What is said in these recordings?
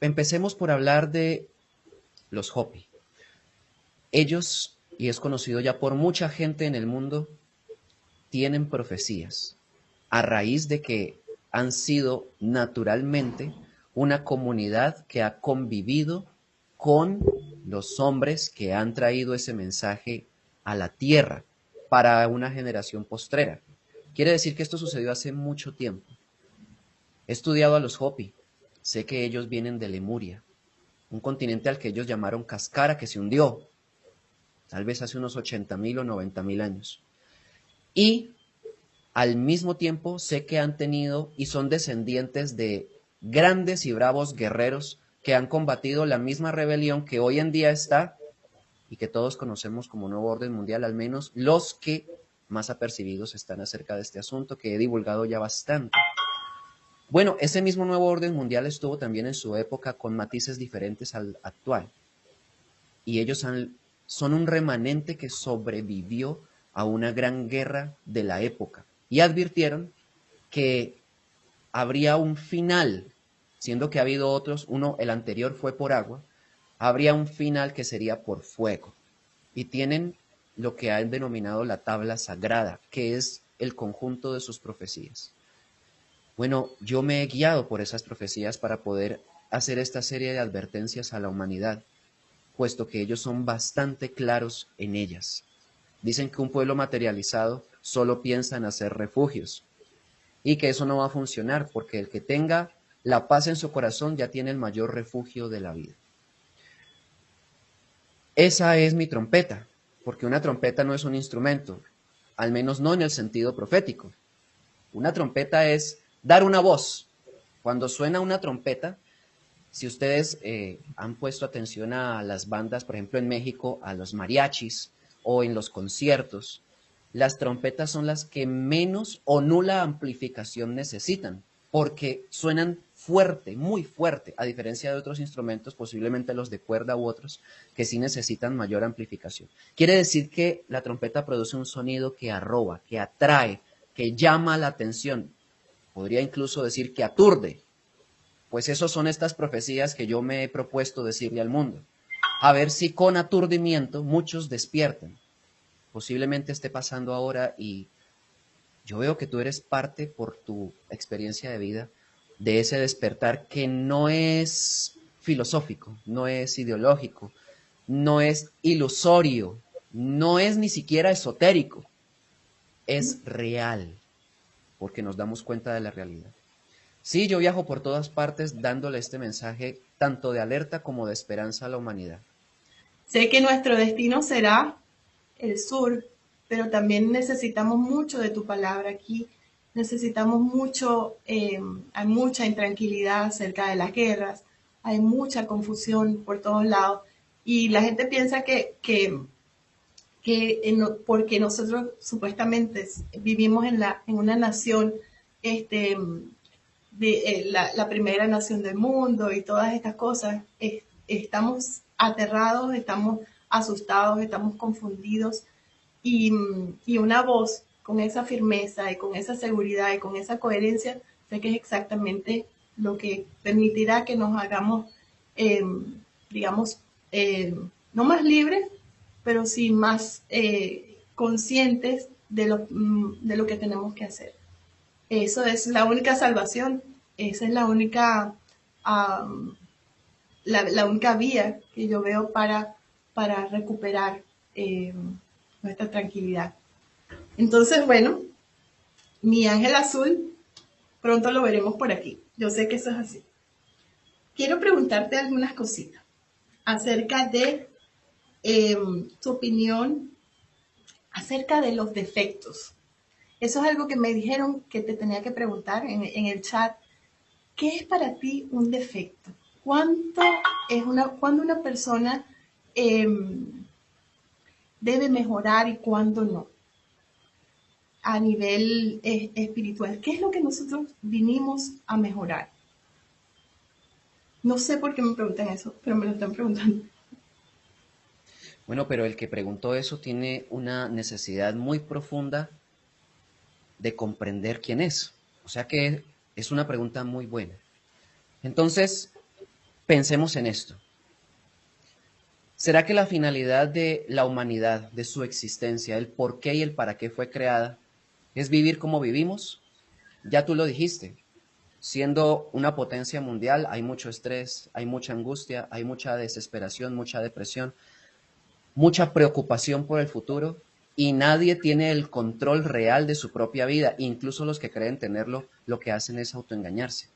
Empecemos por hablar de los Hopi. Ellos, y es conocido ya por mucha gente en el mundo, tienen profecías a raíz de que han sido naturalmente una comunidad que ha convivido con los hombres que han traído ese mensaje a la tierra para una generación postrera. Quiere decir que esto sucedió hace mucho tiempo. He estudiado a los Hopi, sé que ellos vienen de Lemuria, un continente al que ellos llamaron Cascara, que se hundió, tal vez hace unos 80.000 o 90.000 años. Y al mismo tiempo sé que han tenido y son descendientes de grandes y bravos guerreros que han combatido la misma rebelión que hoy en día está y que todos conocemos como Nuevo Orden Mundial, al menos los que más apercibidos están acerca de este asunto que he divulgado ya bastante. Bueno, ese mismo Nuevo Orden Mundial estuvo también en su época con matices diferentes al actual y ellos son un remanente que sobrevivió a una gran guerra de la época y advirtieron que habría un final, siendo que ha habido otros, el anterior fue por agua, habría un final que sería por fuego. Y tienen lo que han denominado la tabla sagrada, que es el conjunto de sus profecías. Bueno, yo me he guiado por esas profecías para poder hacer esta serie de advertencias a la humanidad, puesto que ellos son bastante claros en ellas. Dicen que un pueblo materializado solo piensa en hacer refugios, y que eso no va a funcionar porque el que tenga la paz en su corazón ya tiene el mayor refugio de la vida. Esa es mi trompeta, porque una trompeta no es un instrumento, al menos no en el sentido profético. Una trompeta es dar una voz. Cuando suena una trompeta, si ustedes han puesto atención a las bandas, por ejemplo en México, a los mariachis o en los conciertos, las trompetas son las que menos o nula amplificación necesitan, porque suenan fuerte, muy fuerte, a diferencia de otros instrumentos, posiblemente los de cuerda u otros, que sí necesitan mayor amplificación. Quiere decir que la trompeta produce un sonido que arroba, que atrae, que llama la atención. Podría incluso decir que aturde. Pues esos son estas profecías que yo me he propuesto decirle al mundo. A ver si con aturdimiento muchos despiertan. Posiblemente esté pasando ahora y yo veo que tú eres parte por tu experiencia de vida de ese despertar que no es filosófico, no es ideológico, no es ilusorio, no es ni siquiera esotérico, es real, porque nos damos cuenta de la realidad. Sí, yo viajo por todas partes dándole este mensaje tanto de alerta como de esperanza a la humanidad. Sé que nuestro destino será el sur, pero también necesitamos mucho de tu palabra aquí. Necesitamos mucho, hay mucha intranquilidad acerca de las guerras, hay mucha confusión por todos lados y la gente piensa porque nosotros supuestamente vivimos en una nación este, la primera nación del mundo y todas estas cosas, estamos aterrados, estamos asustados, estamos confundidos y una voz con esa firmeza y con esa seguridad y con esa coherencia, sé que es exactamente lo que permitirá que nos hagamos, eh, digamos, no más libres, pero sí más conscientes de lo que tenemos que hacer. Eso es la única salvación, esa es um, la única vía que yo veo para recuperar nuestra tranquilidad. Entonces, bueno, mi ángel azul, pronto lo veremos por aquí. Yo sé que eso es así. Quiero preguntarte algunas cositas acerca de tu opinión acerca de los defectos. Eso es algo que me dijeron que te tenía que preguntar en el chat. ¿Qué es para ti un defecto? ¿Cuándo una persona eh, debe mejorar y cuándo no? A nivel espiritual, ¿qué es lo que nosotros vinimos a mejorar? No sé por qué me preguntan eso, pero me lo están preguntando. Bueno, pero el que preguntó eso tiene una necesidad muy profunda de comprender quién es. O sea que es una pregunta muy buena. Entonces, Pensemos en esto. ¿Será que la finalidad de la humanidad, de su existencia, el por qué y el para qué fue creada, es vivir como vivimos? Ya tú lo dijiste. Siendo una potencia mundial, hay mucho estrés, hay mucha angustia, hay mucha desesperación, mucha depresión, mucha preocupación por el futuro y nadie tiene el control real de su propia vida. Incluso los que creen tenerlo, lo que hacen es autoengañarse.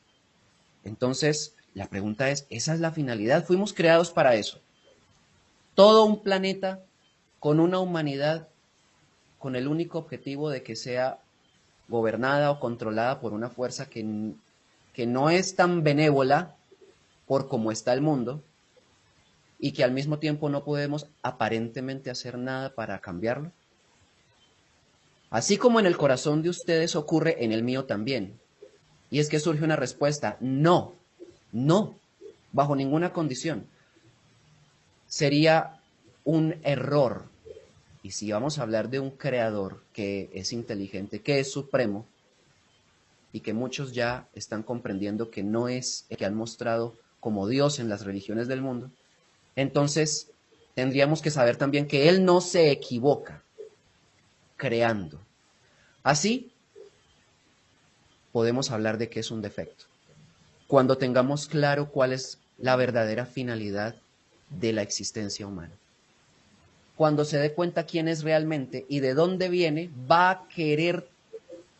Entonces, la pregunta es, ¿esa es la finalidad? Fuimos creados para eso. Todo un planeta con una humanidad con el único objetivo de que sea gobernada o controlada por una fuerza que no es tan benévola por cómo está el mundo y que al mismo tiempo no podemos aparentemente hacer nada para cambiarlo. Así como en el corazón de ustedes ocurre, en el mío también. Y es que surge una respuesta, no, no, bajo ninguna condición. Sería un error. Y si vamos a hablar de un creador que es inteligente, que es supremo, y que muchos ya están comprendiendo que no es el que han mostrado como Dios en las religiones del mundo, entonces tendríamos que saber también que Él no se equivoca creando. Así, podemos hablar de que es un defecto. Cuando tengamos claro cuál es la verdadera finalidad de la existencia humana. Cuando se dé cuenta quién es realmente y de dónde viene, va a querer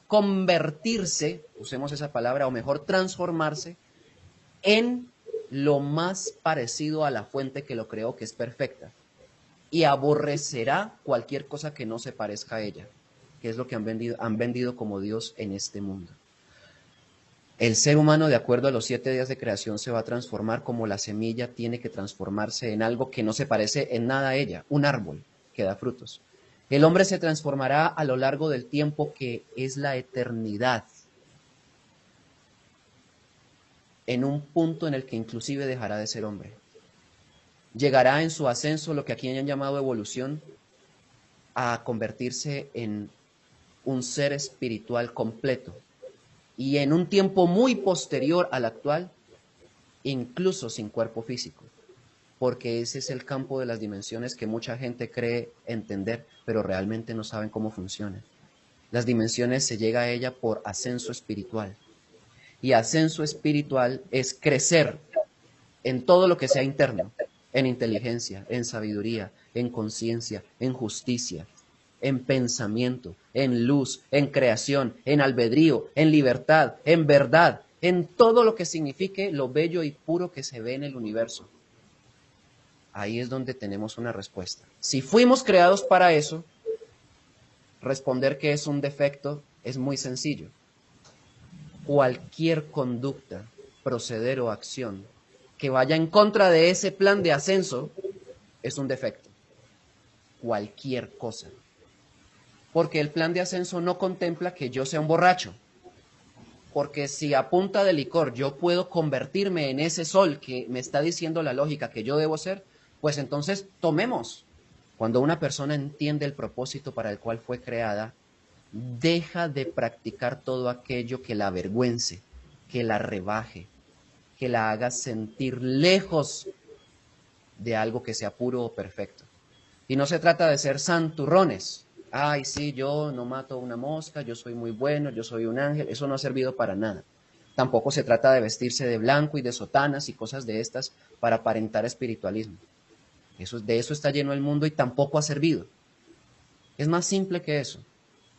convertirse, usemos esa palabra, o mejor transformarse, en lo más parecido a la fuente que lo creó, que es perfecta. Y aborrecerá cualquier cosa que no se parezca a ella, que es lo que han vendido como Dios en este mundo. El ser humano, de acuerdo a los 7 días de creación, se va a transformar como la semilla tiene que transformarse en algo que no se parece en nada a ella, un árbol que da frutos. El hombre se transformará a lo largo del tiempo que es la eternidad, en un punto en el que inclusive dejará de ser hombre. Llegará en su ascenso, lo que aquí han llamado evolución, a convertirse en un ser espiritual completo. Y en un tiempo muy posterior al actual, incluso sin cuerpo físico, porque ese es el campo de las dimensiones que mucha gente cree entender, pero realmente no saben cómo funciona. Las dimensiones se llega a ella por ascenso espiritual, y ascenso espiritual es crecer en todo lo que sea interno, en inteligencia, en sabiduría, en conciencia, en justicia, en pensamiento, en luz, en creación, en albedrío, en libertad, en verdad, en todo lo que signifique lo bello y puro que se ve en el universo. Ahí es donde tenemos una respuesta. Si fuimos creados para eso, responder que es un defecto es muy sencillo. Cualquier conducta, proceder o acción que vaya en contra de ese plan de ascenso es un defecto. Cualquier cosa. Porque el plan de ascenso no contempla que yo sea un borracho. Porque si a punta de licor yo puedo convertirme en ese sol que me está diciendo la lógica que yo debo ser, pues entonces tomemos. Cuando una persona entiende el propósito para el cual fue creada, deja de practicar todo aquello que la avergüence, que la rebaje, que la haga sentir lejos de algo que sea puro o perfecto. Y no se trata de ser santurrones. Ay, sí, yo no mato una mosca, yo soy muy bueno, yo soy un ángel. Eso no ha servido para nada. Tampoco se trata de vestirse de blanco y de sotanas y cosas de estas para aparentar espiritualismo. De eso está lleno el mundo y tampoco ha servido. Es más simple que eso.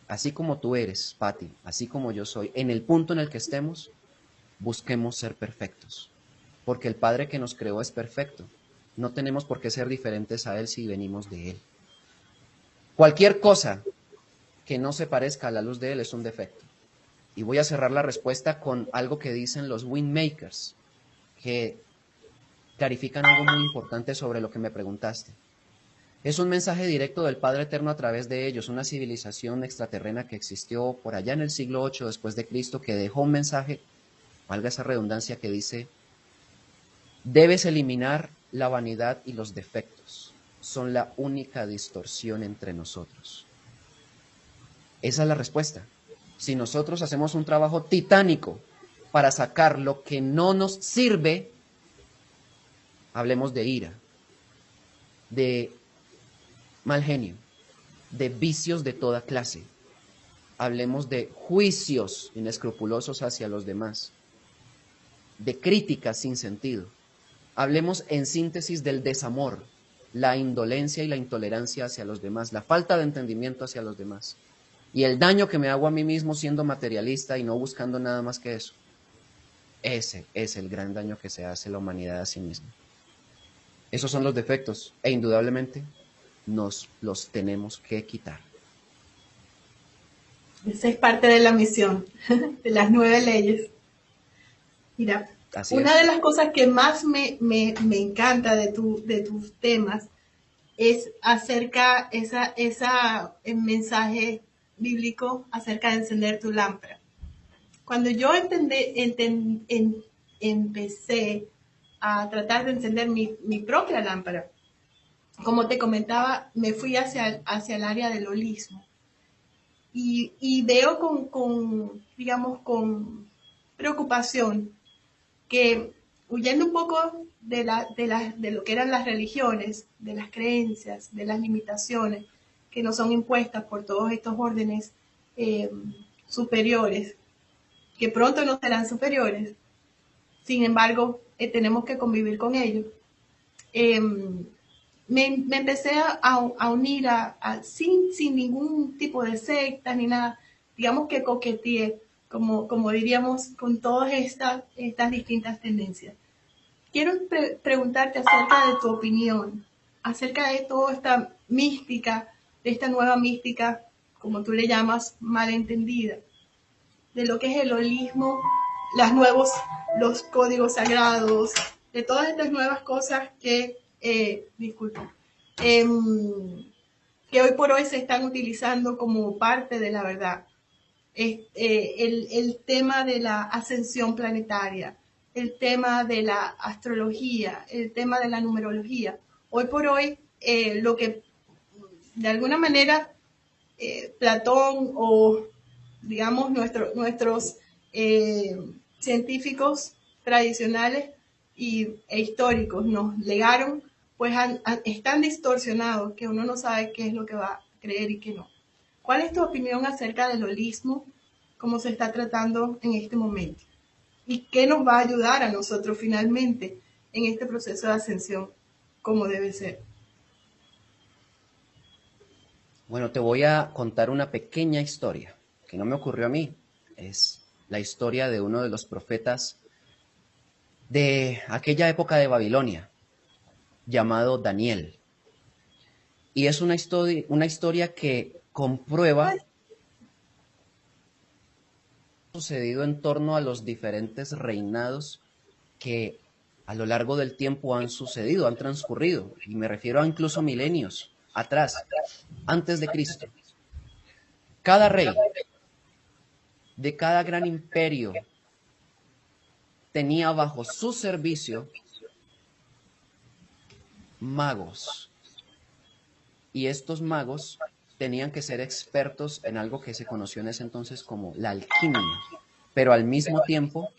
Así como tú eres, Patti, así como yo soy, en el punto en el que estemos, busquemos ser perfectos. Porque el Padre que nos creó es perfecto. No tenemos por qué ser diferentes a Él si venimos de Él. Cualquier cosa que no se parezca a la luz de Él es un defecto. Y voy a cerrar la respuesta con algo que dicen los Windmakers, que clarifican algo muy importante sobre lo que me preguntaste. Es un mensaje directo del Padre Eterno a través de ellos, una civilización extraterrena que existió por allá en el siglo VIII después de Cristo, que dejó un mensaje, valga esa redundancia, que dice: debes eliminar la vanidad y los defectos. Son la única distorsión entre nosotros. Esa es la respuesta. Si nosotros hacemos un trabajo titánico para sacar lo que no nos sirve, Hablemos de ira, de mal genio, de vicios de toda clase. Hablemos de juicios inescrupulosos hacia los demás, de críticas sin sentido. Hablemos en síntesis del desamor, la indolencia y la intolerancia hacia los demás, la falta de entendimiento hacia los demás, y el daño que me hago a mí mismo siendo materialista y no buscando nada más que eso. Ese es el gran daño que se hace la humanidad a sí misma. Esos son los defectos, e indudablemente nos los tenemos que quitar. Esa es parte de la misión, de las 9 leyes. Mira, Así una es. de las cosas que más me encanta de tus temas es acerca el mensaje bíblico acerca de encender tu lámpara. Cuando yo empecé a tratar de encender mi propia lámpara, como te comentaba, me fui hacia el área del holismo. Y veo digamos, con preocupación que, huyendo un poco de lo que eran las religiones, de las creencias, de las limitaciones que nos son impuestas por todos estos órdenes superiores, que pronto no serán superiores, sin embargo, tenemos que convivir con ellos. Me empecé a unir sin ningún tipo de secta ni nada, digamos que coqueteé, como diríamos, con todas estas distintas tendencias. Quiero preguntarte acerca de tu opinión, acerca de toda esta mística, de esta nueva mística, como tú le llamas, malentendida, de lo que es el holismo, los códigos sagrados, de todas estas nuevas cosas que, que hoy por hoy se están utilizando como parte de la verdad. El tema de la ascensión planetaria, el tema de la astrología, el tema de la numerología. Hoy por hoy, lo que de alguna manera Platón o digamos nuestros científicos tradicionales e históricos nos legaron, pues están distorsionados, que uno no sabe qué es lo que va a creer y qué no. ¿Cuál es tu opinión acerca del holismo, cómo se está tratando en este momento? ¿Y qué nos va a ayudar a nosotros finalmente en este proceso de ascensión, como debe ser? Bueno, te voy a contar una pequeña historia que no me ocurrió a mí. Es la historia de uno de los profetas de aquella época de Babilonia, llamado Daniel. Y es una historia que comprueba lo sucedido en torno a los diferentes reinados que a lo largo del tiempo han sucedido, han transcurrido. Y me refiero a incluso milenios atrás, antes de Cristo. Cada rey de cada gran imperio tenía bajo su servicio magos. Y estos magos tenían que ser expertos en algo que se conoció en ese entonces como la alquimia, pero al mismo tiempo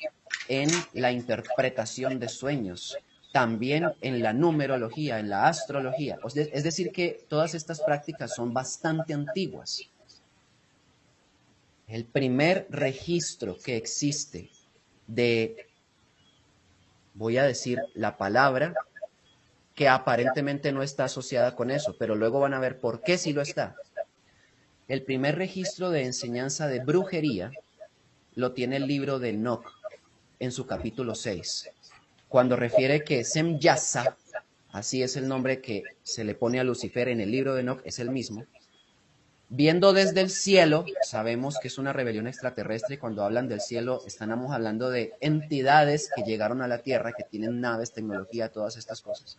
en la interpretación de sueños, también en la numerología, en la astrología. Es decir, que todas estas prácticas son bastante antiguas. El primer registro que existe de, voy a decir la palabra, que aparentemente no está asociada con eso, pero luego van a ver por qué sí lo está. El primer registro de enseñanza de brujería lo tiene el libro de Enoch en su capítulo 6, cuando refiere que Semyasa, así es el nombre que se le pone a Lucifer en el libro de Enoch, es el mismo. Viendo desde el cielo, sabemos que es una rebelión extraterrestre, y cuando hablan del cielo estamos hablando de entidades que llegaron a la Tierra, que tienen naves, tecnología, todas estas cosas.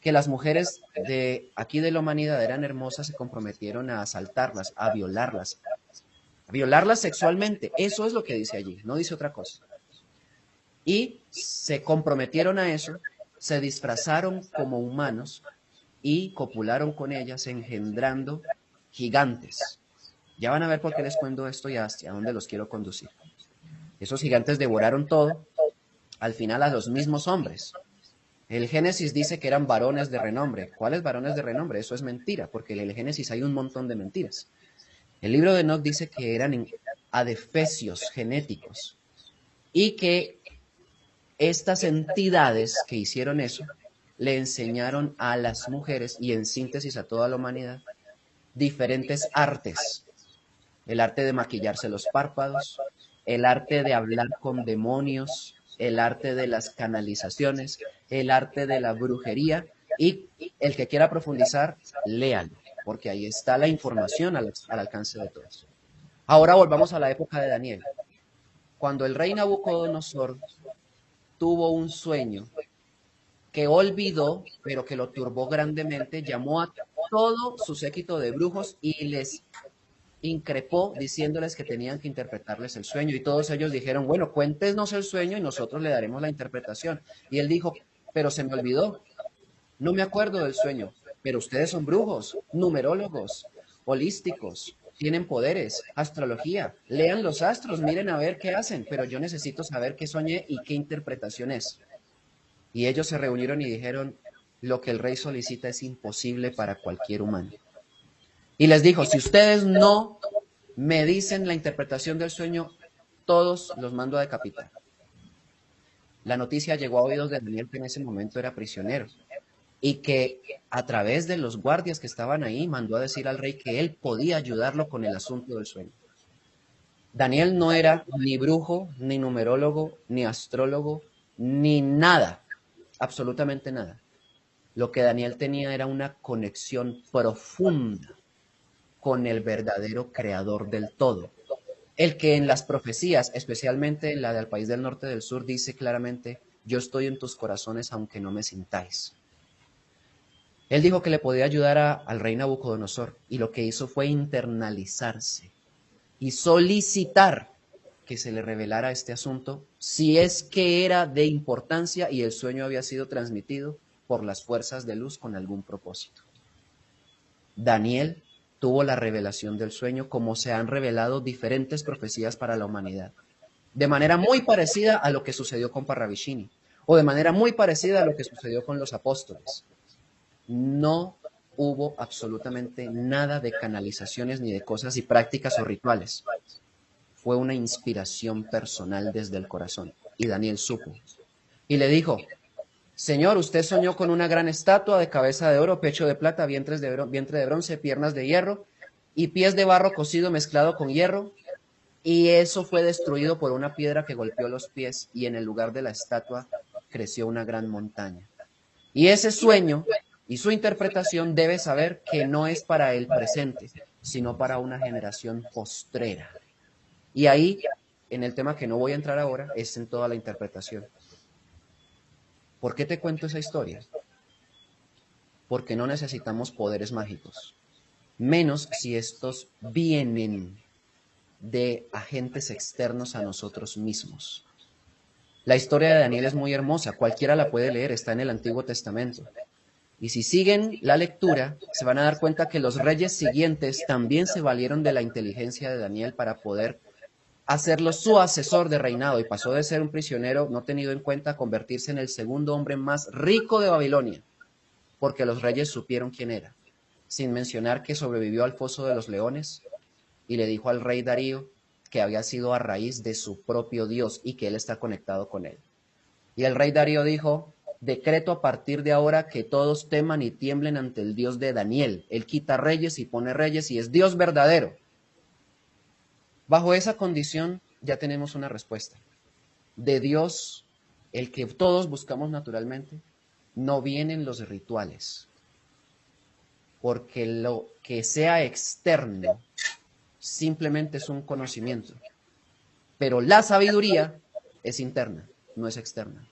Que las mujeres de aquí de la humanidad eran hermosas, se comprometieron a asaltarlas, a violarlas sexualmente. Eso es lo que dice allí, no dice otra cosa. Y se comprometieron a eso, se disfrazaron como humanos y copularon con ellas, engendrando gigantes. Ya van a ver por qué les cuento esto y hacia dónde los quiero conducir. Esos gigantes devoraron todo, al final a los mismos hombres. El Génesis dice que eran varones de renombre. ¿Cuáles varones de renombre? Eso es mentira, porque en el Génesis hay un montón de mentiras. El libro de Enoc dice que eran adefesios genéticos y que estas entidades que hicieron eso le enseñaron a las mujeres y en síntesis a toda la humanidad diferentes artes. El arte de maquillarse los párpados, el arte de hablar con demonios, el arte de las canalizaciones, el arte de la brujería, y el que quiera profundizar, léalo, porque ahí está la información al alcance de todos. Ahora volvamos a la época de Daniel. Cuando el rey Nabucodonosor tuvo un sueño que olvidó, pero que lo turbó grandemente, llamó a todo su séquito de brujos y les increpó diciéndoles que tenían que interpretarles el sueño. Y todos ellos dijeron, bueno, cuéntenos el sueño y nosotros le daremos la interpretación. Y él dijo, pero se me olvidó, no me acuerdo del sueño, pero ustedes son brujos, numerólogos, holísticos, tienen poderes, astrología, lean los astros, miren a ver qué hacen, pero yo necesito saber qué soñé y qué interpretación es. Y ellos se reunieron y dijeron, lo que el rey solicita es imposible para cualquier humano. Y les dijo, si ustedes no me dicen la interpretación del sueño, todos los mando a decapitar. La noticia llegó a oídos de Daniel, que en ese momento era prisionero, y que a través de los guardias que estaban ahí mandó a decir al rey que él podía ayudarlo con el asunto del sueño. Daniel no era ni brujo, ni numerólogo, ni astrólogo, ni nada, absolutamente nada. Lo que Daniel tenía era una conexión profunda con el verdadero creador del todo. El que en las profecías, especialmente en la del país del norte del sur, dice claramente, yo estoy en tus corazones aunque no me sintáis. Él dijo que le podía ayudar al rey Nabucodonosor y lo que hizo fue internalizarse y solicitar que se le revelara este asunto si es que era de importancia y el sueño había sido transmitido por las fuerzas de luz con algún propósito. Daniel tuvo la revelación del sueño como se han revelado diferentes profecías para la humanidad, de manera muy parecida a lo que sucedió con Parravicini, o de manera muy parecida a lo que sucedió con los apóstoles. No hubo absolutamente nada de canalizaciones ni de cosas y prácticas o rituales. Fue una inspiración personal desde el corazón, y Daniel supo. Y le dijo, Señor, usted soñó con una gran estatua de cabeza de oro, pecho de plata, vientre de bronce, piernas de hierro y pies de barro cocido mezclado con hierro, y eso fue destruido por una piedra que golpeó los pies, y en el lugar de la estatua creció una gran montaña. Y ese sueño y su interpretación debe saber que no es para el presente, sino para una generación postrera. Y ahí, en el tema que no voy a entrar ahora, es en toda la interpretación. ¿Por qué te cuento esa historia? Porque no necesitamos poderes mágicos, menos si estos vienen de agentes externos a nosotros mismos. La historia de Daniel es muy hermosa, cualquiera la puede leer, está en el Antiguo Testamento. Y si siguen la lectura, se van a dar cuenta que los reyes siguientes también se valieron de la inteligencia de Daniel para poder hacerlo su asesor de reinado, y pasó de ser un prisionero no tenido en cuenta a convertirse en el segundo hombre más rico de Babilonia, porque los reyes supieron quién era, sin mencionar que sobrevivió al foso de los leones y le dijo al rey Darío que había sido a raíz de su propio Dios y que él está conectado con él. Y el rey Darío dijo, decreto a partir de ahora que todos teman y tiemblen ante el Dios de Daniel. Él quita reyes y pone reyes y es Dios verdadero. Bajo esa condición ya tenemos una respuesta. De Dios, el que todos buscamos naturalmente, no vienen los rituales, porque lo que sea externo simplemente es un conocimiento, pero la sabiduría es interna, no es externa.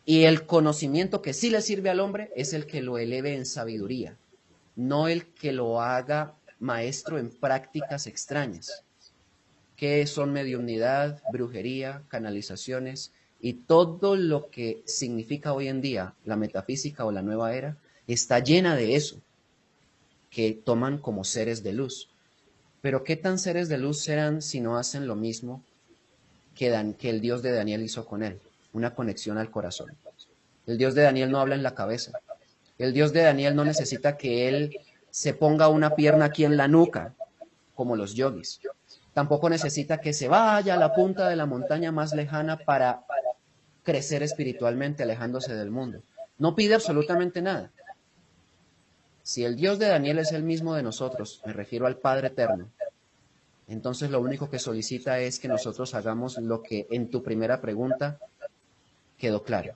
Y el conocimiento que sí le sirve al hombre es el que lo eleve en sabiduría, no el que lo haga maestro en prácticas extrañas, que son mediumnidad, brujería, canalizaciones y todo lo que significa hoy en día la metafísica o la nueva era, está llena de eso, que toman como seres de luz. Pero ¿qué tan seres de luz serán si no hacen lo mismo que el Dios de Daniel hizo con él? Una conexión al corazón. El Dios de Daniel no habla en la cabeza. El Dios de Daniel no necesita que él se ponga una pierna aquí en la nuca, como los yogis. Tampoco necesita que se vaya a la punta de la montaña más lejana para crecer espiritualmente, alejándose del mundo. No pide absolutamente nada. Si el Dios de Daniel es el mismo de nosotros, me refiero al Padre Eterno, entonces lo único que solicita es que nosotros hagamos lo que en tu primera pregunta quedó claro.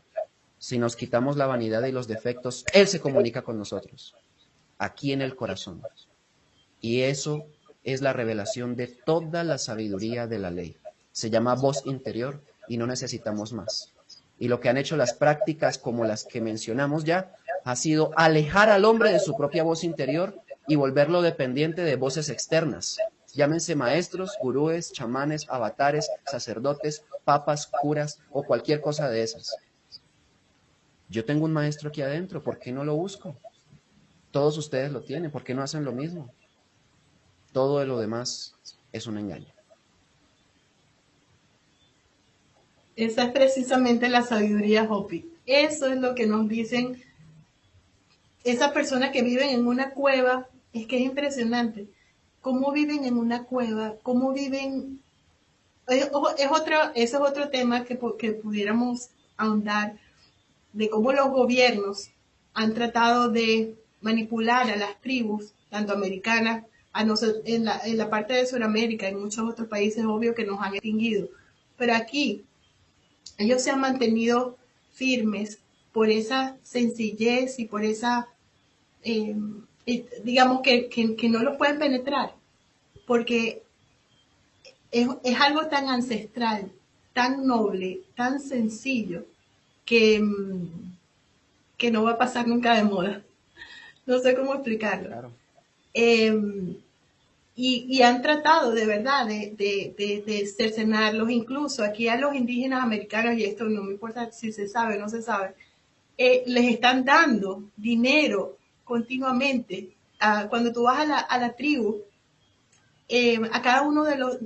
Si nos quitamos la vanidad y los defectos, Él se comunica con nosotros, aquí en el corazón. Y eso es la revelación de toda la sabiduría de la ley. Se llama voz interior y no necesitamos más. Y lo que han hecho las prácticas como las que mencionamos ya, ha sido alejar al hombre de su propia voz interior y volverlo dependiente de voces externas. Llámense maestros, gurúes, chamanes, avatares, sacerdotes, papas, curas o cualquier cosa de esas. Yo tengo un maestro aquí adentro, ¿por qué no lo busco? Todos ustedes lo tienen, ¿por qué no hacen lo mismo? Todo lo demás es un engaño. Esa es precisamente la sabiduría Hopi. Eso es lo que nos dicen esas personas que viven en una cueva. Es que es impresionante. Cómo viven en una cueva, cómo viven. Ese es otro tema que pudiéramos ahondar, de cómo los gobiernos han tratado de manipular a las tribus, tanto americanas, en la parte de Sudamérica, en muchos otros países, obvio que nos han extinguido. Pero aquí, ellos se han mantenido firmes por esa sencillez y por esa, digamos, que no lo pueden penetrar, porque es algo tan ancestral, tan noble, tan sencillo, que, que no va a pasar nunca de moda. No sé cómo explicarlo. Claro. Y han tratado de verdad de cercenarlos, incluso aquí a los indígenas americanos, y esto no me importa si se sabe o no se sabe, les están dando dinero continuamente. Cuando tú vas a la tribu, a cada uno de los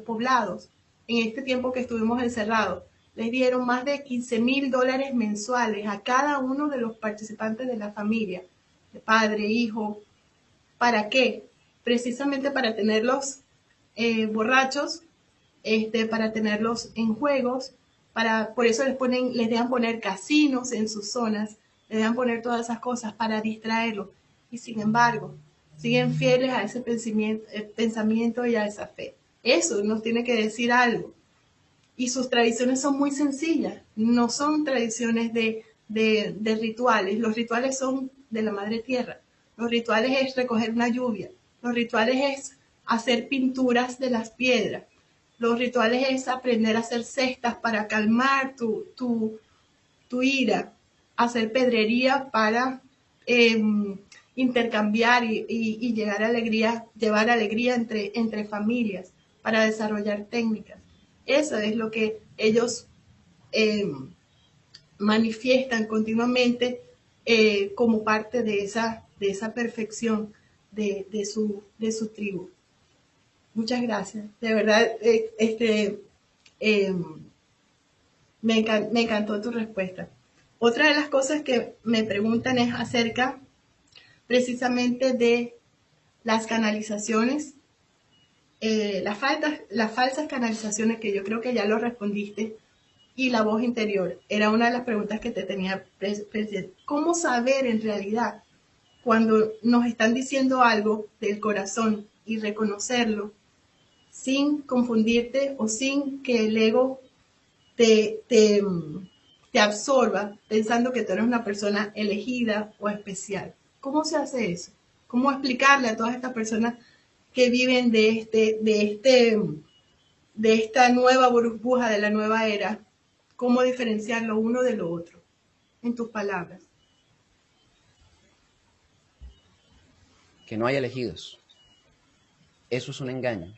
poblados, en este tiempo que estuvimos encerrados, les dieron más de $15,000 mensuales a cada uno de los participantes de la familia, de padre, hijo. ¿Para qué? Precisamente para tenerlos borrachos, para tenerlos en juegos, por eso les dejan poner casinos en sus zonas, les dejan poner todas esas cosas para distraerlos. Y sin embargo, siguen fieles a ese pensamiento y a esa fe. Eso nos tiene que decir algo. Y sus tradiciones son muy sencillas, no son tradiciones de rituales. Los rituales son de la madre tierra. Los rituales es recoger una lluvia. Los rituales es hacer pinturas de las piedras. Los rituales es aprender a hacer cestas para calmar tu ira. Hacer pedrería para intercambiar y llevar alegría entre familias, para desarrollar técnicas. Eso es lo que ellos manifiestan continuamente como parte de esa perfección de su tribu. Muchas gracias. De verdad, me encantó tu respuesta. Otra de las cosas que me preguntan es acerca precisamente de las canalizaciones, las falsas canalizaciones, que yo creo que ya lo respondiste, y la voz interior. Era una de las preguntas que te tenía presente. ¿Cómo saber en realidad cuando nos están diciendo algo del corazón y reconocerlo sin confundirte o sin que el ego te absorba pensando que tú eres una persona elegida o especial? ¿Cómo se hace eso? ¿Cómo explicarle a todas estas personas que viven de esta nueva burbuja, de la nueva era, cómo diferenciar lo uno de lo otro, en tus palabras? Que no hay elegidos. Eso es un engaño.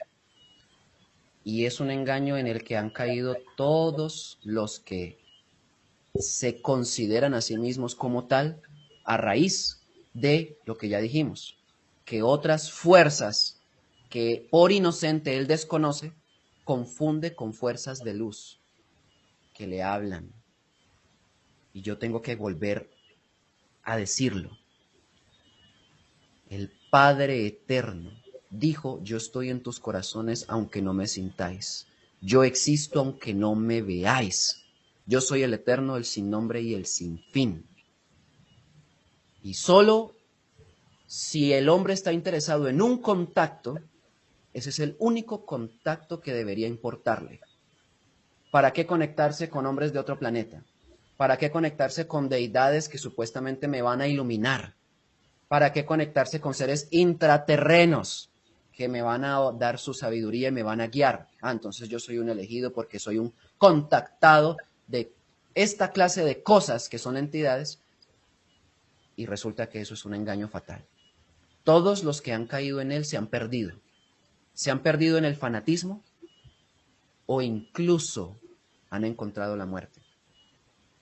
Y es un engaño en el que han caído todos los que se consideran a sí mismos como tal, a raíz de lo que ya dijimos, que otras fuerzas que por inocente él desconoce, confunde con fuerzas de luz que le hablan. y yo tengo que volver a decirlo. El Padre eterno dijo, yo estoy en tus corazones aunque no me sintáis. Yo existo aunque no me veáis. Yo soy el eterno, el sin nombre y el sin fin. Y solo si el hombre está interesado en un contacto, ese es el único contacto que debería importarle. ¿Para qué conectarse con hombres de otro planeta? ¿Para qué conectarse con deidades que supuestamente me van a iluminar? ¿Para qué conectarse con seres intraterrenos que me van a dar su sabiduría y me van a guiar? Ah, entonces yo soy un elegido porque soy un contactado de esta clase de cosas que son entidades, y resulta que eso es un engaño fatal. Todos los que han caído en él se han perdido. Se han perdido en el fanatismo o incluso han encontrado la muerte.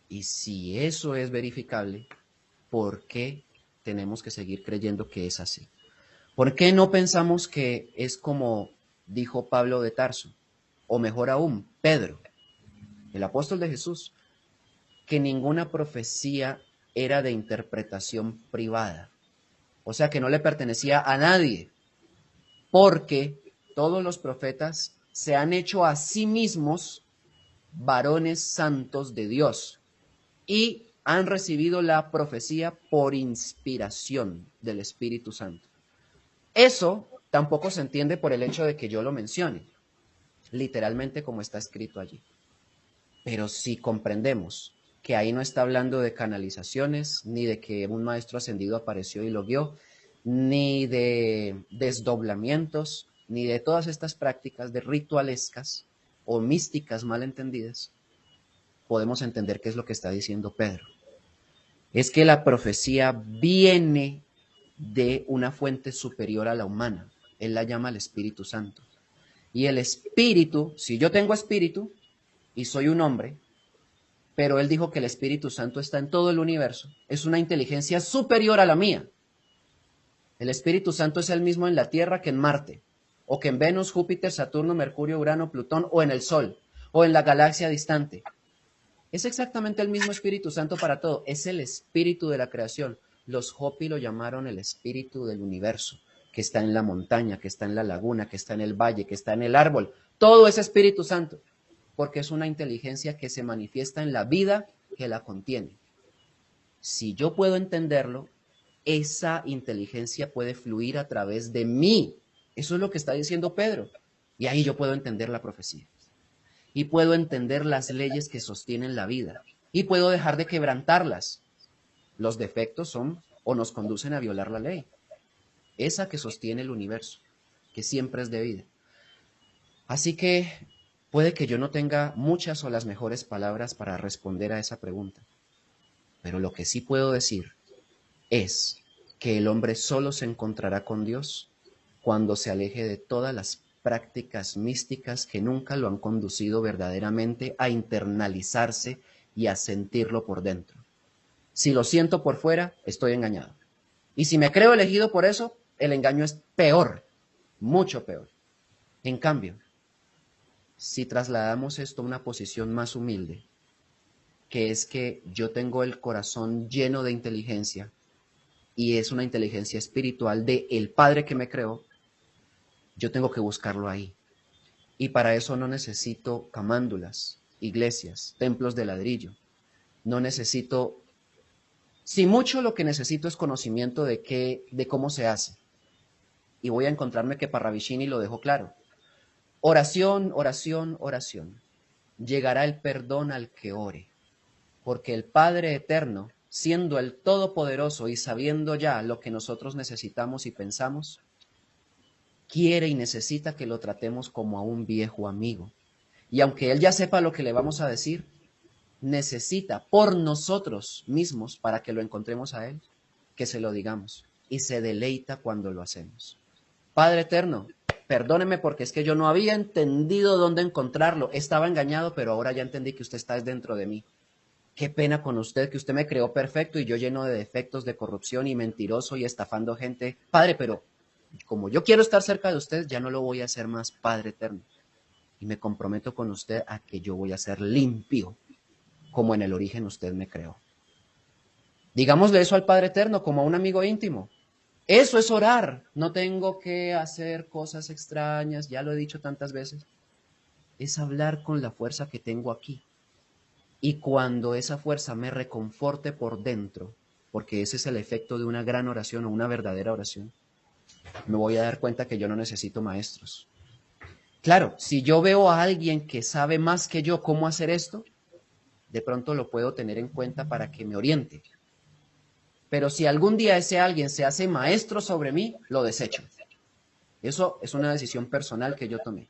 Y si eso es verificable, ¿por qué tenemos que seguir creyendo que es así? ¿Por qué no pensamos que es como dijo Pablo de Tarso? O mejor aún, Pedro, el apóstol de Jesús, que ninguna profecía era de interpretación privada. O sea, que no le pertenecía a nadie, porque todos los profetas se han hecho a sí mismos varones santos de Dios y han recibido la profecía por inspiración del Espíritu Santo. Eso tampoco se entiende por el hecho de que yo lo mencione, literalmente como está escrito allí. Pero si comprendemos que ahí no está hablando de canalizaciones, ni de que un maestro ascendido apareció y lo guió, ni de desdoblamientos, ni de todas estas prácticas de ritualescas o místicas mal entendidas, podemos entender qué es lo que está diciendo Pedro. Es que la profecía viene de una fuente superior a la humana. Él la llama el Espíritu Santo. Y el Espíritu, si yo tengo espíritu y soy un hombre, pero él dijo que el Espíritu Santo está en todo el universo, es una inteligencia superior a la mía. El Espíritu Santo es el mismo en la Tierra que en Marte, o que en Venus, Júpiter, Saturno, Mercurio, Urano, Plutón, o en el Sol, o en la galaxia distante. Es exactamente el mismo Espíritu Santo para todo, es el Espíritu de la creación. Los Hopi lo llamaron el Espíritu del universo, que está en la montaña, que está en la laguna, que está en el valle, que está en el árbol. Todo es Espíritu Santo, porque es una inteligencia que se manifiesta en la vida que la contiene. Si yo puedo entenderlo, esa inteligencia puede fluir a través de mí. Eso es lo que está diciendo Pedro. Y ahí yo puedo entender la profecía. Y puedo entender las leyes que sostienen la vida. Y puedo dejar de quebrantarlas. Los defectos son o nos conducen a violar la ley. Esa que sostiene el universo, que siempre es de vida. Así que puede que yo no tenga muchas o las mejores palabras para responder a esa pregunta. Pero lo que sí puedo decir es que el hombre solo se encontrará con Dios cuando se aleje de todas las prácticas místicas que nunca lo han conducido verdaderamente a internalizarse y a sentirlo por dentro. Si lo siento por fuera, estoy engañado. Y si me creo elegido por eso, el engaño es peor, mucho peor. En cambio, si trasladamos esto a una posición más humilde, que es que yo tengo el corazón lleno de inteligencia, y es una inteligencia espiritual de el Padre que me creó, yo tengo que buscarlo ahí. Y para eso no necesito camándulas, iglesias, templos de ladrillo. No necesito, si mucho lo que necesito es conocimiento de cómo se hace. Y voy a encontrarme que Parravicini lo dejó claro. Oración, oración, oración. Llegará el perdón al que ore. Porque el Padre Eterno, siendo el Todopoderoso y sabiendo ya lo que nosotros necesitamos y pensamos, quiere y necesita que lo tratemos como a un viejo amigo. Y aunque Él ya sepa lo que le vamos a decir, necesita por nosotros mismos, para que lo encontremos a Él, que se lo digamos. Y se deleita cuando lo hacemos. Padre Eterno, perdóneme porque es que yo no había entendido dónde encontrarlo. Estaba engañado, pero ahora ya entendí que usted está dentro de mí. Qué pena con usted, que usted me creó perfecto y yo lleno de defectos, de corrupción y mentiroso y estafando gente. Padre, pero como yo quiero estar cerca de usted, ya no lo voy a hacer más, Padre Eterno. Y me comprometo con usted a que yo voy a ser limpio. como en el origen usted me creó. Digámosle eso al Padre Eterno como a un amigo íntimo. Eso es orar. No tengo que hacer cosas extrañas, ya lo he dicho tantas veces. Es hablar con la fuerza que tengo aquí. Y cuando esa fuerza me reconforte por dentro, porque ese es el efecto de una gran oración o una verdadera oración, me voy a dar cuenta que yo no necesito maestros. Claro, si yo veo a alguien que sabe más que yo cómo hacer esto, de pronto lo puedo tener en cuenta para que me oriente. Pero si algún día ese alguien se hace maestro sobre mí, lo desecho. Eso es una decisión personal que yo tomé.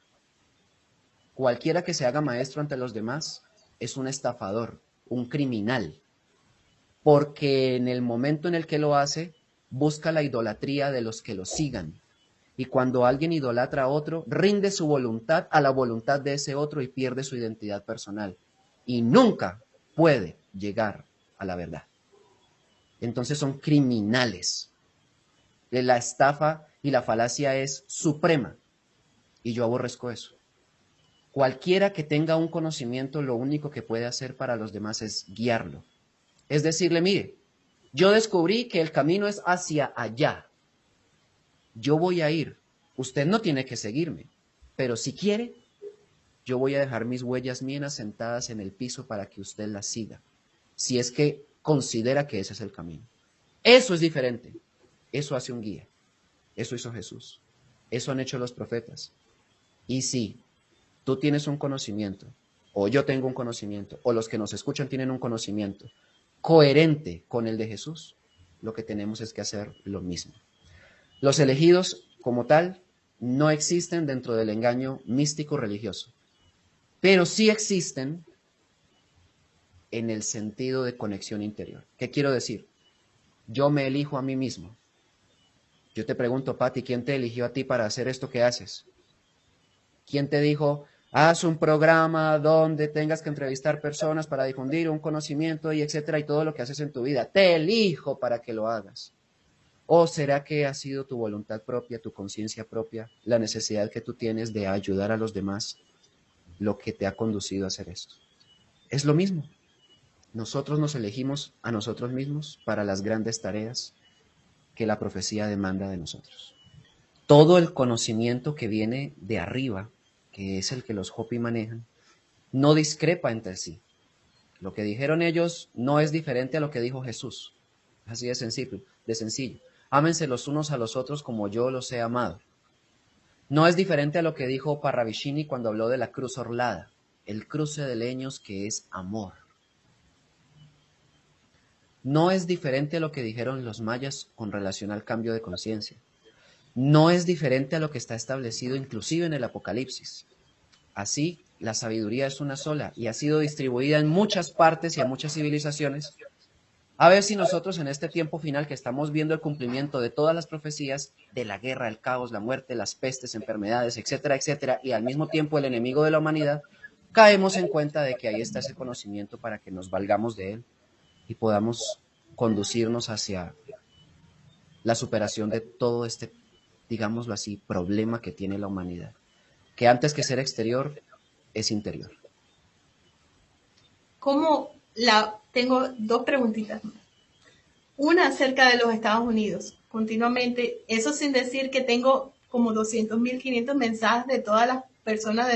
Cualquiera que se haga maestro ante los demás es un estafador, un criminal, porque en el momento en el que lo hace, busca la idolatría de los que lo sigan. Y cuando alguien idolatra a otro, rinde su voluntad a la voluntad de ese otro y pierde su identidad personal. Y nunca puede llegar a la verdad. Entonces son criminales. La estafa y la falacia es suprema. Y yo aborrezco eso. Cualquiera que tenga un conocimiento, lo único que puede hacer para los demás es guiarlo. Es decirle, mire, yo descubrí que el camino es hacia allá. Yo voy a ir. Usted no tiene que seguirme. Pero si quiere, yo voy a dejar mis huellas mías sentadas en el piso para que usted las siga. Si es que considera que ese es el camino. Eso es diferente. Eso hace un guía. Eso hizo Jesús. Eso han hecho los profetas. Y si tú tienes un conocimiento, o yo tengo un conocimiento, o los que nos escuchan tienen un conocimiento coherente con el de Jesús, lo que tenemos es que hacer lo mismo. Los elegidos, como tal, no existen dentro del engaño místico religioso, pero sí existen en el sentido de conexión interior. ¿Qué quiero decir? Yo me elijo a mí mismo. Yo te pregunto, Pati, ¿quién te eligió a ti para hacer esto que haces? ¿Quién te dijo, haz un programa donde tengas que entrevistar personas para difundir un conocimiento y etcétera y todo lo que haces en tu vida? Te elijo para que lo hagas. ¿O será que ha sido tu voluntad propia, tu conciencia propia, la necesidad que tú tienes de ayudar a los demás lo que te ha conducido a hacer esto? Es lo mismo. Nosotros nos elegimos a nosotros mismos para las grandes tareas que la profecía demanda de nosotros. Todo el conocimiento que viene de arriba, que es el que los Hopi manejan, no discrepa entre sí. Lo que dijeron ellos no es diferente a lo que dijo Jesús. Así de sencillo. Ámense los unos a los otros como yo los he amado. No es diferente a lo que dijo Parravicini cuando habló de la cruz orlada, el cruce de leños que es amor. No es diferente a lo que dijeron los mayas con relación al cambio de conciencia. No es diferente a lo que está establecido inclusive en el Apocalipsis. Así, la sabiduría es una sola y ha sido distribuida en muchas partes y a muchas civilizaciones. A ver si nosotros en este tiempo final que estamos viendo el cumplimiento de todas las profecías, de la guerra, el caos, la muerte, las pestes, enfermedades, etcétera, etcétera, y al mismo tiempo el enemigo de la humanidad, caemos en cuenta de que ahí está ese conocimiento para que nos valgamos de él y podamos conducirnos hacia la superación de todo este, digámoslo así, problema que tiene la humanidad, que antes que ser exterior, es interior. Tengo dos preguntitas más. Una acerca de los Estados Unidos. Continuamente, eso sin decir que tengo como 200.000, 500 mensajes de todas las personas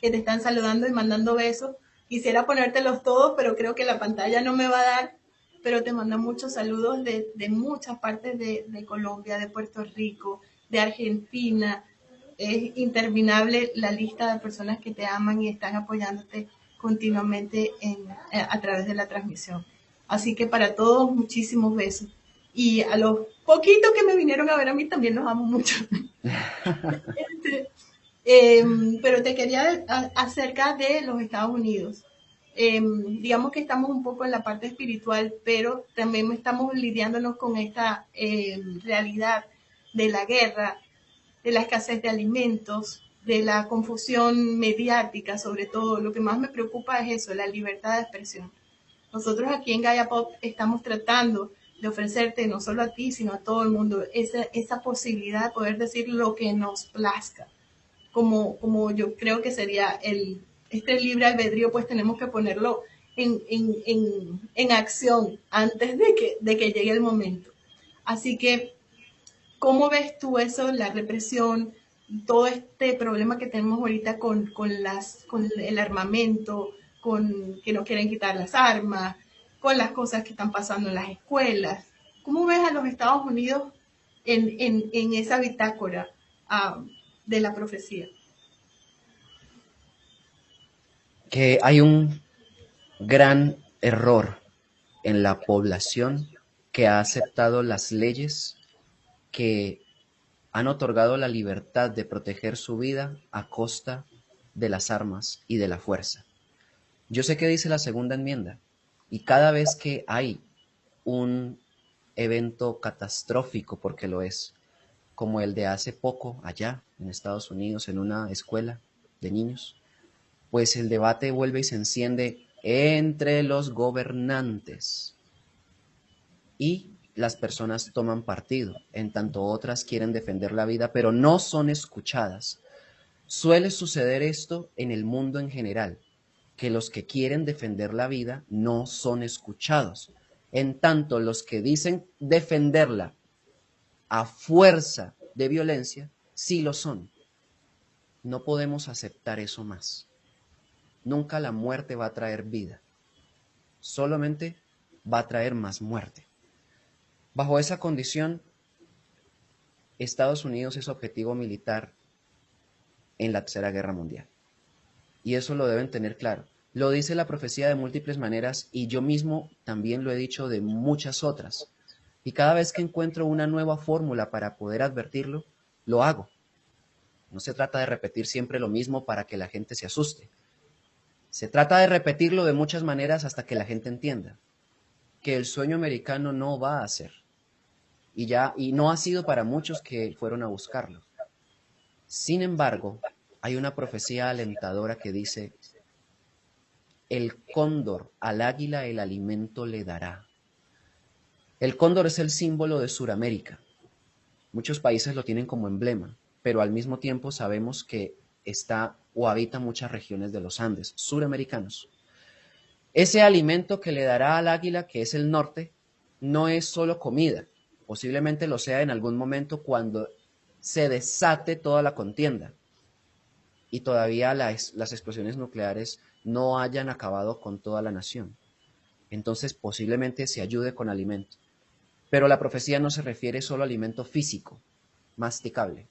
que te están saludando y mandando besos. Quisiera ponértelos todos, pero creo que la pantalla no me va a dar. Pero te mandan muchos saludos de muchas partes de Colombia, de Puerto Rico, de Argentina. Es interminable la lista de personas que te aman y están apoyándote continuamente a través de la transmisión. Así que para todos, muchísimos besos. Y a los poquitos que me vinieron a ver a mí, también los amo mucho. Pero te quería acerca de los Estados Unidos. Digamos que estamos un poco en la parte espiritual, pero también estamos lidiándonos con esta realidad de la guerra, de la escasez de alimentos, de la confusión mediática, sobre todo. Lo que más me preocupa es eso, la libertad de expresión. Nosotros aquí en Gaia Pop estamos tratando de ofrecerte no solo a ti, sino a todo el mundo esa posibilidad de poder decir lo que nos plazca. Como yo creo que sería este libre albedrío, pues tenemos que ponerlo en acción antes de que llegue el momento. Así que, ¿cómo ves tú eso, la represión, todo este problema que tenemos ahorita con el armamento, con que nos quieren quitar las armas, con las cosas que están pasando en las escuelas? ¿Cómo ves a los Estados Unidos en esa bitácora de la profecía? Que hay un gran error en la población que ha aceptado las leyes que han otorgado la libertad de proteger su vida a costa de las armas y de la fuerza. Yo sé que dice la segunda enmienda, y cada vez que hay un evento catastrófico, porque lo es, como el de hace poco allá en Estados Unidos, en una escuela de niños, pues el debate vuelve y se enciende entre los gobernantes y las personas toman partido, en tanto otras quieren defender la vida, pero no son escuchadas. Suele suceder esto en el mundo en general, que los que quieren defender la vida no son escuchados. En tanto, los que dicen defenderla a fuerza de violencia, sí lo son. No podemos aceptar eso más. Nunca la muerte va a traer vida. Solamente va a traer más muerte. Bajo esa condición, Estados Unidos es objetivo militar en la Tercera Guerra Mundial. Y eso lo deben tener claro. Lo dice la profecía de múltiples maneras y yo mismo también lo he dicho de muchas otras. Y cada vez que encuentro una nueva fórmula para poder advertirlo, lo hago. No se trata de repetir siempre lo mismo para que la gente se asuste. Se trata de repetirlo de muchas maneras hasta que la gente entienda que el sueño americano no va a ser. Y no ha sido para muchos que fueron a buscarlo. Sin embargo, hay una profecía alentadora que dice: el cóndor al águila el alimento le dará. El cóndor es el símbolo de Sudamérica. Muchos países lo tienen como emblema, pero al mismo tiempo sabemos que está o habita muchas regiones de los Andes, suramericanos. Ese alimento que le dará al águila, que es el norte, no es solo comida, posiblemente lo sea en algún momento cuando se desate toda la contienda y todavía las explosiones nucleares no hayan acabado con toda la nación. Entonces posiblemente se ayude con alimento. Pero la profecía no se refiere solo a alimento físico, masticable.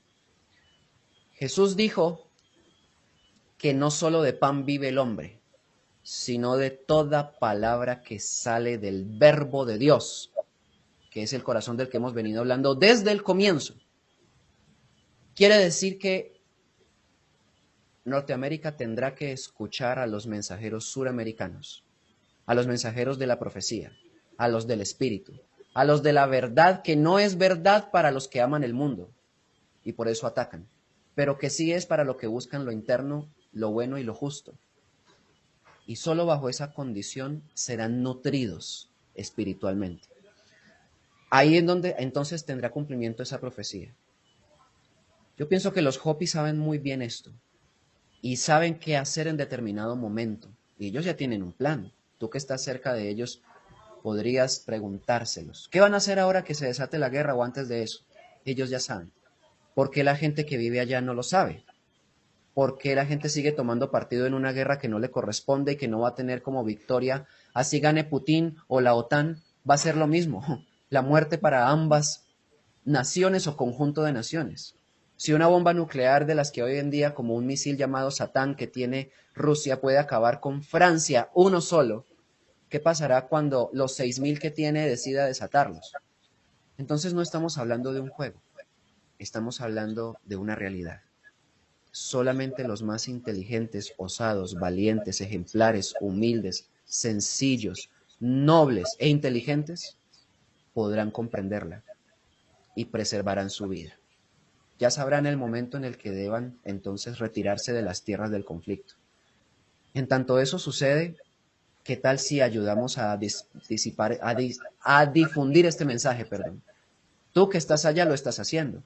Jesús dijo que no solo de pan vive el hombre, sino de toda palabra que sale del verbo de Dios, que es el corazón del que hemos venido hablando desde el comienzo. Quiere decir que Norteamérica tendrá que escuchar a los mensajeros suramericanos, a los mensajeros de la profecía, a los del espíritu, a los de la verdad que no es verdad para los que aman el mundo y por eso atacan, pero que sí es para los que buscan lo interno, lo bueno y lo justo. Y solo bajo esa condición serán nutridos espiritualmente. Ahí es donde entonces tendrá cumplimiento esa profecía. Yo pienso que los Hopi saben muy bien esto y saben qué hacer en determinado momento. Y ellos ya tienen un plan. Tú que estás cerca de ellos podrías preguntárselos. ¿Qué van a hacer ahora que se desate la guerra o antes de eso? Ellos ya saben. ¿Por qué la gente que vive allá no lo sabe? ¿Por qué la gente sigue tomando partido en una guerra que no le corresponde y que no va a tener como victoria? Así gane Putin o la OTAN, va a ser lo mismo. La muerte para ambas naciones o conjunto de naciones. Si una bomba nuclear de las que hoy en día, como un misil llamado Satán que tiene Rusia, puede acabar con Francia, uno solo, ¿qué pasará cuando los 6.000 que tiene decida desatarlos? Entonces no estamos hablando de un juego, estamos hablando de una realidad. Solamente los más inteligentes, osados, valientes, ejemplares, humildes, sencillos, nobles e inteligentes podrán comprenderla y preservarán su vida. Ya sabrán el momento en el que deban entonces retirarse de las tierras del conflicto. En tanto eso sucede, ¿qué tal si ayudamos a difundir este mensaje, perdón? Tú que estás allá lo estás haciendo.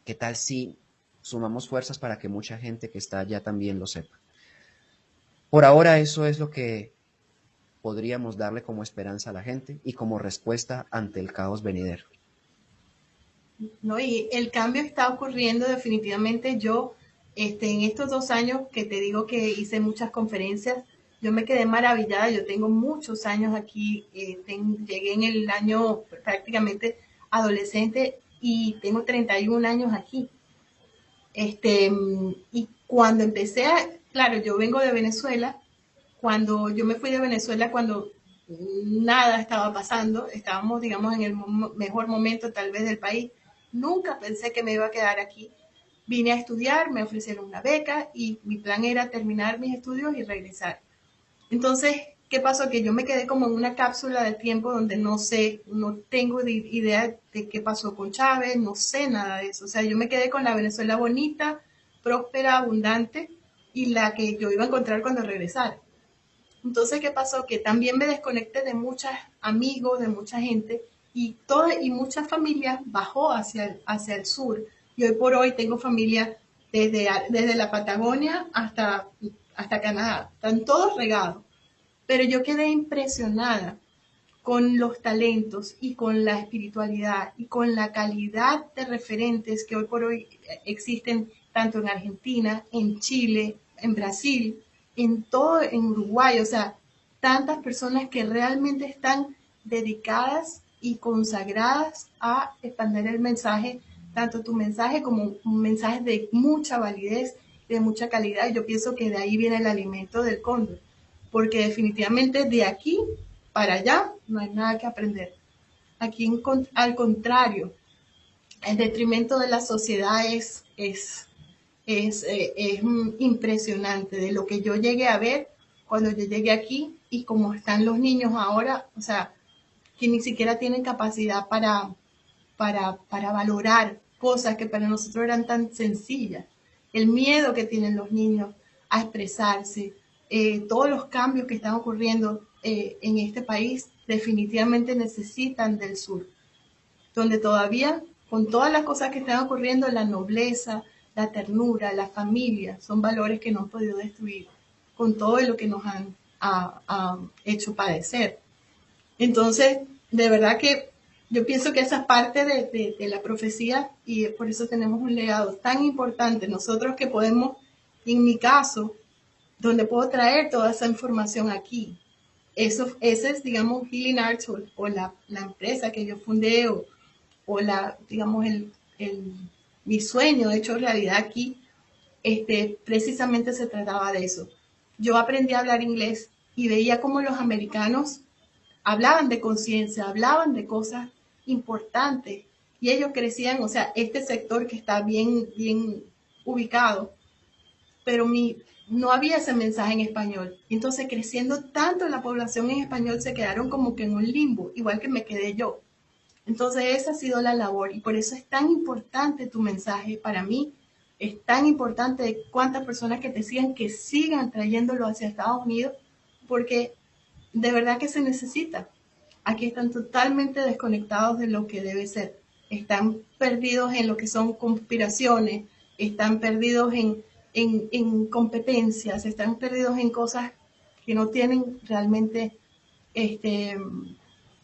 ¿Qué tal si sumamos fuerzas para que mucha gente que está allá también lo sepa? Por ahora eso es lo que podríamos darle como esperanza a la gente y como respuesta ante el caos venidero? ¿No? Y el cambio está ocurriendo definitivamente. Yo, en estos 2 años que te digo que hice muchas conferencias, yo me quedé maravillada. Yo tengo muchos años aquí. Llegué en el año prácticamente adolescente y tengo 31 años aquí. Y cuando empecé claro, yo vengo de Venezuela. Cuando yo me fui de Venezuela, cuando nada estaba pasando, estábamos, digamos, en el mejor momento tal vez del país. Nunca pensé que me iba a quedar aquí. Vine a estudiar, me ofrecieron una beca y mi plan era terminar mis estudios y regresar. Entonces, ¿qué pasó? Que yo me quedé como en una cápsula de tiempo donde no sé, no tengo idea de qué pasó con Chávez, no sé nada de eso. O sea, yo me quedé con la Venezuela bonita, próspera, abundante y la que yo iba a encontrar cuando regresara. Entonces, ¿qué pasó? Que también me desconecté de muchos amigos, de mucha gente y mucha familia bajó hacia el sur. Y hoy por hoy tengo familia desde la Patagonia hasta Canadá. Están todos regados. Pero yo quedé impresionada con los talentos y con la espiritualidad y con la calidad de referentes que hoy por hoy existen tanto en Argentina, en Chile, en Brasil, en todo, en Uruguay, o sea, tantas personas que realmente están dedicadas y consagradas a expandir el mensaje, tanto tu mensaje como un mensaje de mucha validez, de mucha calidad. Y yo pienso que de ahí viene el alimento del cóndor, porque definitivamente de aquí para allá no hay nada que aprender. Aquí, al contrario, el detrimento de la sociedad es impresionante de lo que yo llegué a ver cuando yo llegué aquí y como están los niños ahora, o sea, que ni siquiera tienen capacidad para valorar cosas que para nosotros eran tan sencillas. El miedo que tienen los niños a expresarse, todos los cambios que están ocurriendo en este país definitivamente necesitan del sur, donde todavía, con todas las cosas que están ocurriendo, la nobleza, la ternura, la familia, son valores que no han podido destruir con todo lo que nos han hecho padecer. Entonces, de verdad que yo pienso que esa es parte de la profecía y por eso tenemos un legado tan importante. Nosotros que podemos, en mi caso, donde puedo traer toda esa información aquí. Ese es, digamos, Healing Arts o la empresa que yo fundé o digamos, mi sueño hecho realidad aquí, precisamente se trataba de eso. Yo aprendí a hablar inglés y veía cómo los americanos hablaban de conciencia, hablaban de cosas importantes y ellos crecían, o sea, este sector que está bien, bien ubicado, pero no había ese mensaje en español. Entonces, creciendo tanto la población en español, se quedaron como que en un limbo, igual que me quedé yo. Entonces, esa ha sido la labor y por eso es tan importante tu mensaje para mí. Es tan importante cuántas personas que te sigan, que sigan trayéndolo hacia Estados Unidos, porque de verdad que se necesita. Aquí están totalmente desconectados de lo que debe ser. Están perdidos en lo que son conspiraciones, están perdidos en competencias, están perdidos en cosas que no tienen realmente, este,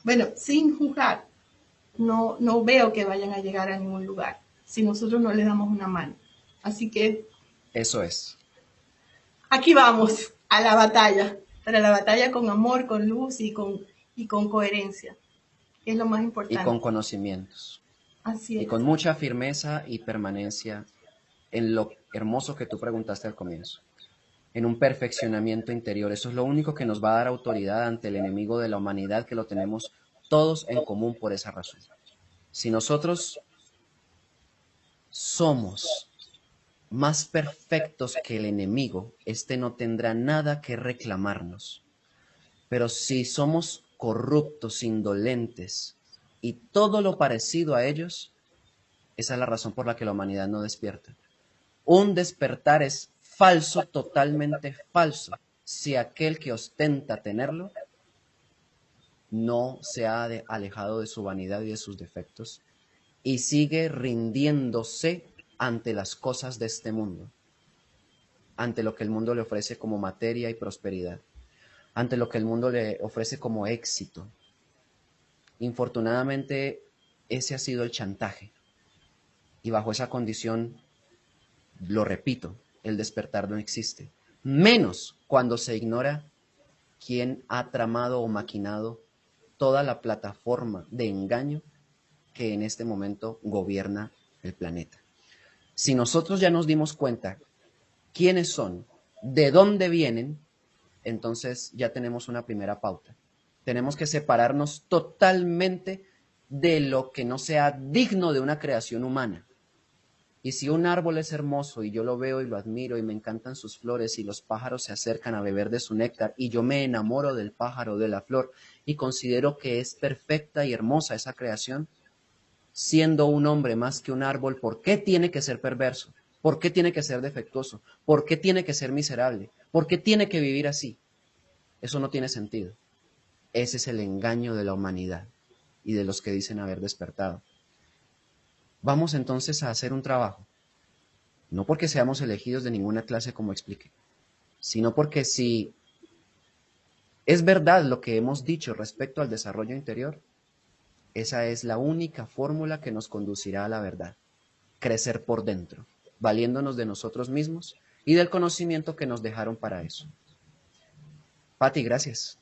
bueno, sin juzgar, no veo que vayan a llegar a ningún lugar si nosotros no les damos una mano. Así que Eso es. aquí vamos a la batalla, para la batalla con amor, con luz y con coherencia, que es lo más Y con importante. conocimientos. Así Y es. con mucha firmeza y permanencia en lo hermoso que tú preguntaste al comienzo. En un perfeccionamiento interior. Eso es lo único que nos va a dar autoridad ante el enemigo de la humanidad, que lo tenemos todos en común por esa razón. Si nosotros somos más perfectos que el enemigo, este no tendrá nada que reclamarnos. Pero si somos corruptos, indolentes y todo lo parecido a ellos, esa es la razón por la que la humanidad no despierta. Un despertar es falso, totalmente falso, si aquel que ostenta tenerlo no se ha alejado de su vanidad y de sus defectos y sigue rindiéndose ante las cosas de este mundo, ante lo que el mundo le ofrece como materia y prosperidad. ante lo que el mundo le ofrece como éxito. Infortunadamente, ese ha sido el chantaje. Y bajo esa condición, lo repito, el despertar no existe. Menos cuando se ignora quién ha tramado o maquinado toda la plataforma de engaño que en este momento gobierna el planeta. Si nosotros ya nos dimos cuenta quiénes son, de dónde vienen, entonces ya tenemos una primera pauta. Tenemos que separarnos totalmente de lo que no sea digno de una creación humana. Y si un árbol es hermoso y yo lo veo y lo admiro y me encantan sus flores y los pájaros se acercan a beber de su néctar y yo me enamoro del pájaro, de la flor y considero que es perfecta y hermosa esa creación, siendo un hombre más que un árbol, ¿por qué tiene que ser perverso? ¿Por qué tiene que ser defectuoso? ¿Por qué tiene que ser miserable? ¿Por qué tiene que vivir así? Eso no tiene sentido. Ese es el engaño de la humanidad y de los que dicen haber despertado. Vamos entonces a hacer un trabajo, no porque seamos elegidos de ninguna clase como expliqué, sino porque si es verdad lo que hemos dicho respecto al desarrollo interior, esa es la única fórmula que nos conducirá a la verdad, crecer por dentro, valiéndonos de nosotros mismos y del conocimiento que nos dejaron para eso. Pati, gracias.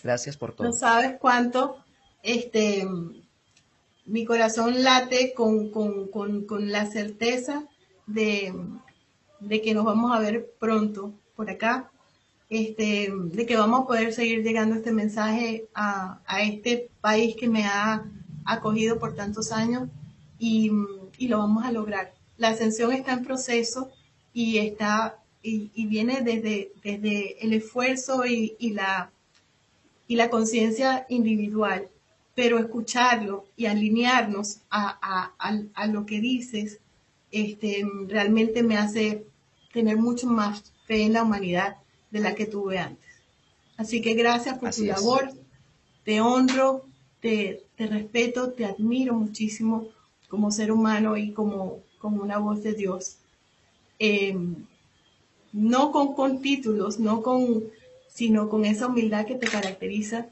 Gracias por No todo. sabes cuánto mi corazón late con la certeza de, de que nos vamos a ver pronto por acá, de que vamos a poder seguir llegando este mensaje a este país que me ha acogido por tantos años y, y lo vamos a lograr. La ascensión está en proceso y y viene desde el esfuerzo y la conciencia individual, pero escucharlo y alinearnos a lo que dices, realmente me hace tener mucho más fe en la humanidad de la que tuve antes. Así que gracias por tu Así es. labor, te honro, te respeto, te admiro muchísimo como ser humano y como una voz de Dios. Eh, no con títulos, sino con esa humildad que te caracteriza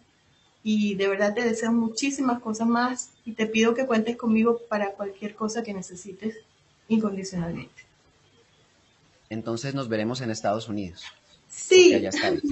y de verdad te deseo muchísimas cosas más y te pido que cuentes conmigo para cualquier cosa que necesites incondicionalmente. Entonces nos veremos en Estados Unidos, porque allá Sí, estaré.